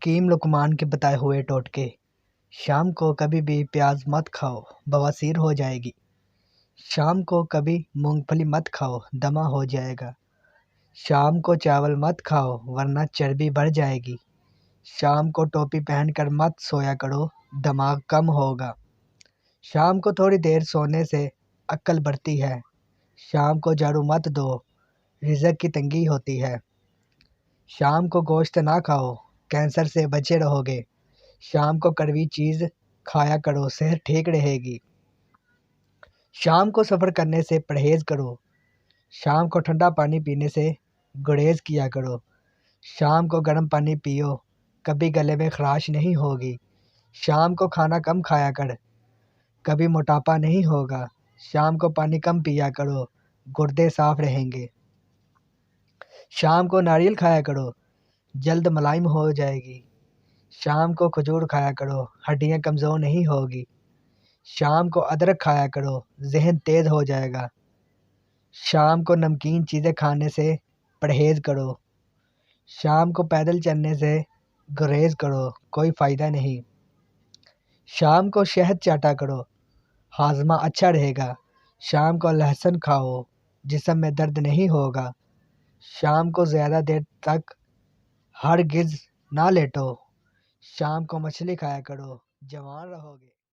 حکیم لقمان کے بتائے ہوئے ٹوٹکے۔ شام کو کبھی بھی پیاز مت کھاؤ، بواسیر ہو جائے گی۔ شام کو کبھی مونگ پھلی مت کھاؤ، دمہ ہو جائے گا۔ شام کو چاول مت کھاؤ ورنہ چربی بڑھ جائے گی۔ شام کو ٹوپی پہن کر مت سویا کرو، دماغ کم ہوگا۔ شام کو تھوڑی دیر سونے سے عقل بڑھتی ہے۔ شام کو جھاڑو مت دو، رزق کی تنگی ہوتی ہے۔ شام کو گوشت نہ کھاؤ، کینسر سے بچے رہو گے۔ شام کو کڑوی چیز کھایا کرو، صحت ٹھیک رہے گی۔ شام کو سفر کرنے سے پرہیز کرو۔ شام کو ٹھنڈا پانی پینے سے گریز کیا کرو۔ شام کو گرم پانی پیو، کبھی گلے میں خراش نہیں ہوگی۔ شام کو کھانا کم کھایا کر، کبھی موٹاپا نہیں ہوگا۔ شام کو پانی کم پیا کرو، گردے صاف رہیں گے۔ شام کو ناریل کھایا کرو، جلد ملائم ہو جائے گی۔ شام کو کھجور کھایا کرو، ہڈیاں کمزور نہیں ہوگی۔ شام کو ادرک کھایا کرو، ذہن تیز ہو جائے گا۔ شام کو نمکین چیزیں کھانے سے پرہیز کرو۔ شام کو پیدل چلنے سے گریز کرو، کوئی فائدہ نہیں۔ شام کو شہد چاٹا کرو، ہاضمہ اچھا رہے گا۔ شام کو لہسن کھاؤ، جسم میں درد نہیں ہوگا۔ شام کو زیادہ دیر تک ہرگز نہ لیٹو۔ شام کو مچھلی کھایا کرو، جوان رہو گے۔